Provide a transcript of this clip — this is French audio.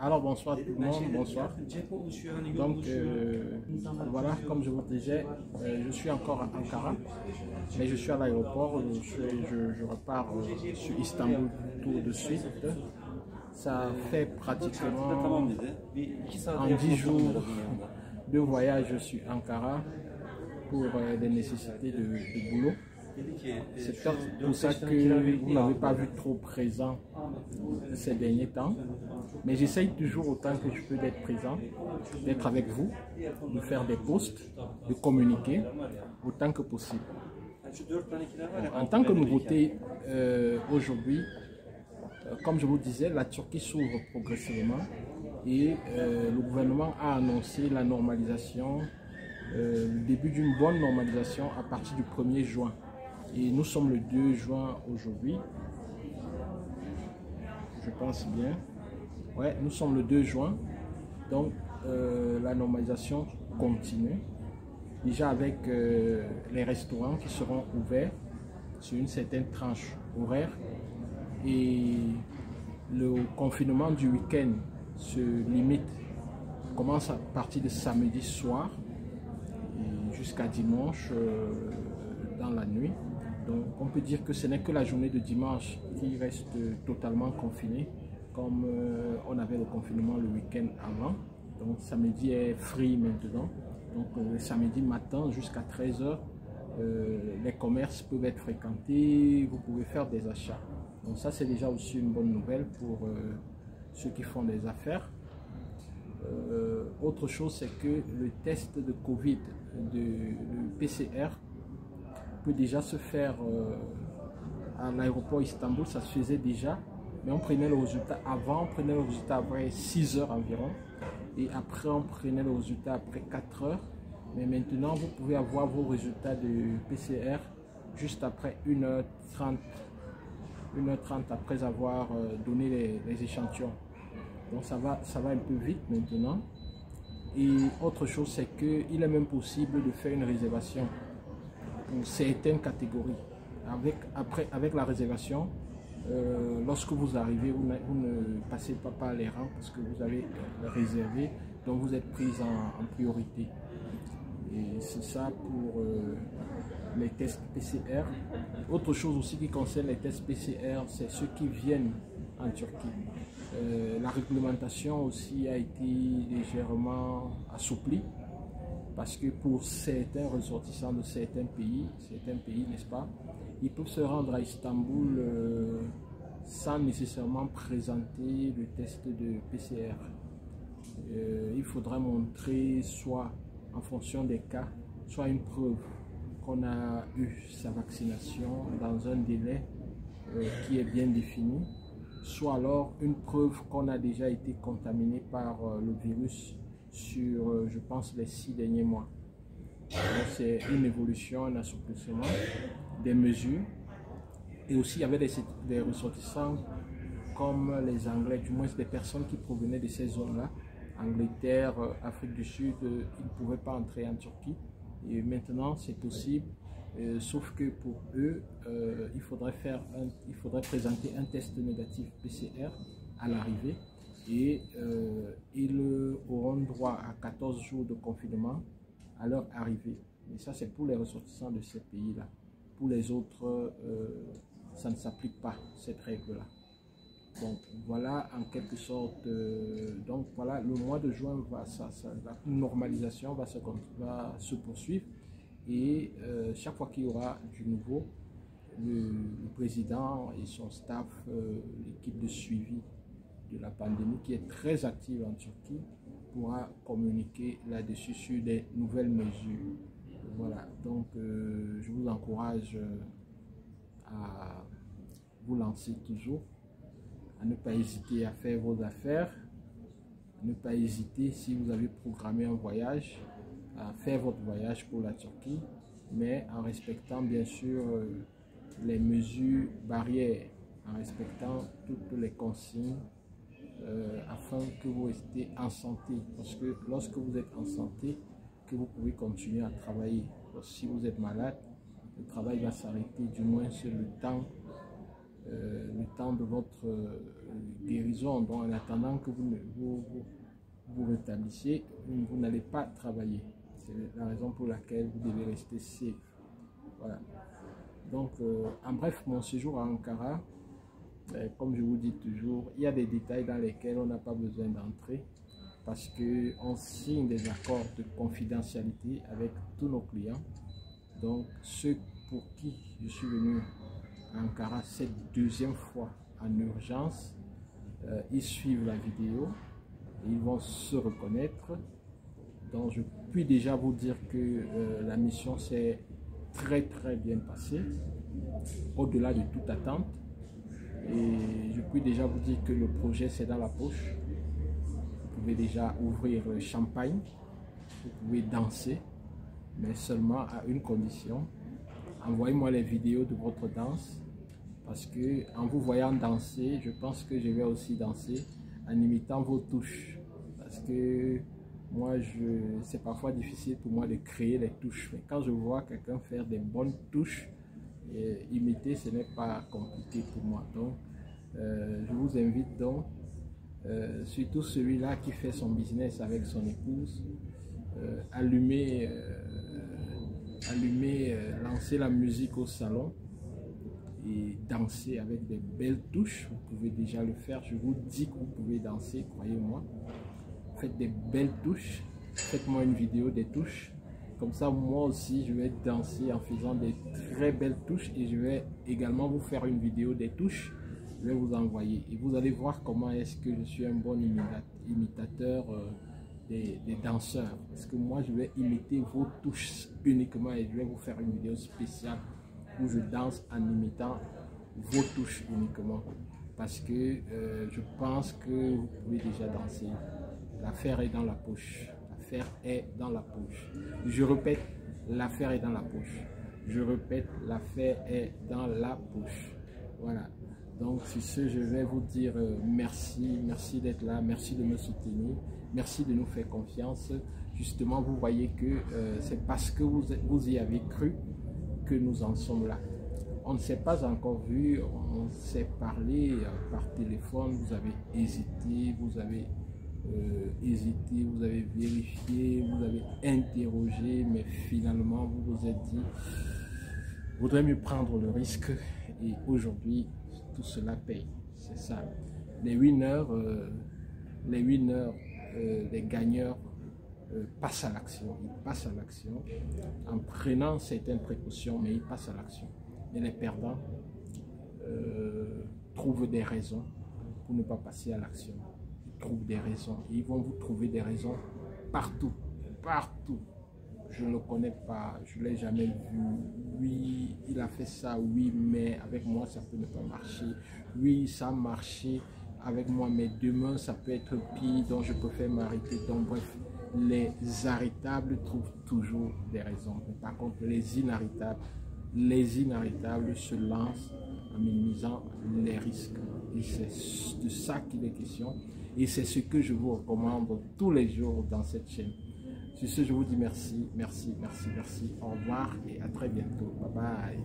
Alors bonsoir tout le monde, bonsoir. Donc voilà, comme je vous disais, je suis encore à Ankara, mais je suis à l'aéroport, je repars sur Istanbul tout de suite. Ça fait pratiquement en 10 jours de voyage sur Ankara pour des nécessités de boulot. C'est pour ça que vous n'avez pas vu trop présent ces derniers temps. Mais j'essaye toujours autant que je peux d'être présent, d'être avec vous, de faire des posts, de communiquer autant que possible. En tant que nouveauté, aujourd'hui, comme je vous disais, la Turquie s'ouvre progressivement et le gouvernement a annoncé la normalisation, le début d'une bonne normalisation à partir du 1er juin. Et nous sommes le 2 juin aujourd'hui. Je pense bien. Ouais, nous sommes le 2 juin. Donc, la normalisation continue. Déjà avec les restaurants qui seront ouverts sur une certaine tranche horaire. Et le confinement du week-end se limite, commence à partir de samedi soir jusqu'à dimanche dans la nuit. Donc on peut dire que ce n'est que la journée de dimanche qui reste totalement confinée, comme on avait le confinement le week-end avant. Donc samedi est free maintenant. Donc le samedi matin jusqu'à 13 h, les commerces peuvent être fréquentés, vous pouvez faire des achats. Donc ça c'est déjà aussi une bonne nouvelle pour ceux qui font des affaires. Autre chose, c'est que le test de Covid, le PCR, peut déjà se faire à l'aéroport Istanbul. Ça se faisait déjà, mais on prenait le résultat avant, on prenait le résultat après 6 h environ, et après on prenait le résultat après 4 h. Mais maintenant vous pouvez avoir vos résultats de PCR juste après 1h30 après avoir donné les échantillons. Donc ça va un peu vite maintenant. Et autre chose, c'est qu'il est même possible de faire une réservation pour certaines catégories. Avec la réservation, lorsque vous arrivez, vous ne passez pas par les rangs parce que vous avez réservé, donc vous êtes pris en priorité. Et c'est ça pour les tests PCR. Autre chose aussi qui concerne les tests PCR, c'est ceux qui viennent en Turquie. La réglementation aussi a été légèrement assouplie parce que pour certains ressortissants de certains pays, n'est-ce pas, ils peuvent se rendre à Istanbul sans nécessairement présenter le test de PCR. Il faudra montrer soit en fonction des cas, soit une preuve qu'on a eu sa vaccination dans un délai qui est bien défini, soit alors une preuve qu'on a déjà été contaminé par le virus sur, je pense, les 6 derniers mois. C'est une évolution, un assouplissement des mesures. Et aussi, il y avait des ressortissants comme les Anglais, du moins des personnes qui provenaient de ces zones-là, Angleterre, Afrique du Sud, ils ne pouvaient pas entrer en Turquie. Et maintenant, c'est possible. Sauf que pour eux, il faudrait présenter un test négatif PCR à l'arrivée et ils auront droit à 14 jours de confinement à leur arrivée. Et ça, c'est pour les ressortissants de ces pays-là. Pour les autres, ça ne s'applique pas, cette règle-là. Donc voilà en quelque sorte, donc voilà, le mois de juin, la normalisation va se poursuivre. Et chaque fois qu'il y aura du nouveau, le président et son staff, l'équipe de suivi de la pandémie qui est très active en Turquie, pourra communiquer là-dessus sur des nouvelles mesures. Voilà, donc je vous encourage à vous lancer toujours, à ne pas hésiter à faire vos affaires, à ne pas hésiter si vous avez programmé un voyage, à faire votre voyage pour la Turquie, mais en respectant bien sûr les mesures barrières, en respectant toutes les consignes afin que vous restez en santé. Parce que lorsque vous êtes en santé, que vous pouvez continuer à travailler. Si vous êtes malade, le travail va s'arrêter, du moins c'est le temps de votre guérison. Donc en attendant que vous rétablissiez, vous n'allez pas travailler. C'est la raison pour laquelle vous devez rester safe. Voilà. Donc en bref, mon séjour à Ankara, comme je vous dis toujours, il y a des détails dans lesquels on n'a pas besoin d'entrer parce qu'on signe des accords de confidentialité avec tous nos clients. Donc ceux pour qui je suis venu à Ankara cette deuxième fois en urgence, ils suivent la vidéo et ils vont se reconnaître. Donc je puis déjà vous dire que la mission s'est très bien passée, au-delà de toute attente. Et je puis déjà vous dire que le projet c'est dans la poche. Vous pouvez déjà ouvrir le champagne, vous pouvez danser, mais seulement à une condition. Envoyez-moi les vidéos de votre danse, parce que en vous voyant danser, je pense que je vais aussi danser en imitant vos touches. Parce que moi, c'est parfois difficile pour moi de créer les touches. Mais quand je vois quelqu'un faire des bonnes touches, imiter, ce n'est pas compliqué pour moi. Donc, je vous invite donc, surtout celui-là qui fait son business avec son épouse, lancer la musique au salon et danser avec des belles touches. Vous pouvez déjà le faire. Je vous dis que vous pouvez danser, croyez-moi. Faites des belles touches. Faites-moi une vidéo des touches. Comme ça, moi aussi, je vais danser en faisant des très belles touches et je vais également vous faire une vidéo des touches. Je vais vous envoyer et vous allez voir comment est-ce que je suis un bon imitateur des danseurs. Parce que moi, je vais imiter vos touches uniquement et je vais vous faire une vidéo spéciale où je danse en imitant vos touches uniquement. Parce que je pense que vous pouvez déjà danser. L'affaire est dans la poche. L'affaire est dans la poche. Je répète, l'affaire est dans la poche. Je répète, l'affaire est dans la poche. Voilà. Donc, sur ce, je vais vous dire merci. Merci d'être là. Merci de me soutenir. Merci de nous faire confiance. Justement, vous voyez que c'est parce que vous y avez cru que nous en sommes là. On ne s'est pas encore vu. On s'est parlé par téléphone. Vous avez hésité. Vous avez hésité, vous avez vérifié, vous avez interrogé, mais finalement vous vous êtes dit, vaudrait mieux prendre le risque et aujourd'hui tout cela paye. C'est ça. Les winners, les gagneurs passent à l'action. Ils passent à l'action en prenant certaines précautions, mais ils passent à l'action. Et les perdants trouvent des raisons pour ne pas passer à l'action. Trouvent des raisons et ils vont vous trouver des raisons partout. Je ne le connais pas, je ne l'ai jamais vu. Oui, il a fait ça, oui, mais avec moi ça peut ne pas marcher. Oui, ça a marché avec moi, mais demain ça peut être pire, donc je préfère m'arrêter. Donc bref, les arrêtables trouvent toujours des raisons. Mais par contre, les inarrêtables se lancent en minimisant les risques. Et c'est de ça qu'il est question. Et c'est ce que je vous recommande tous les jours dans cette chaîne. Sur ce, je vous dis merci. Au revoir et à très bientôt. Bye bye.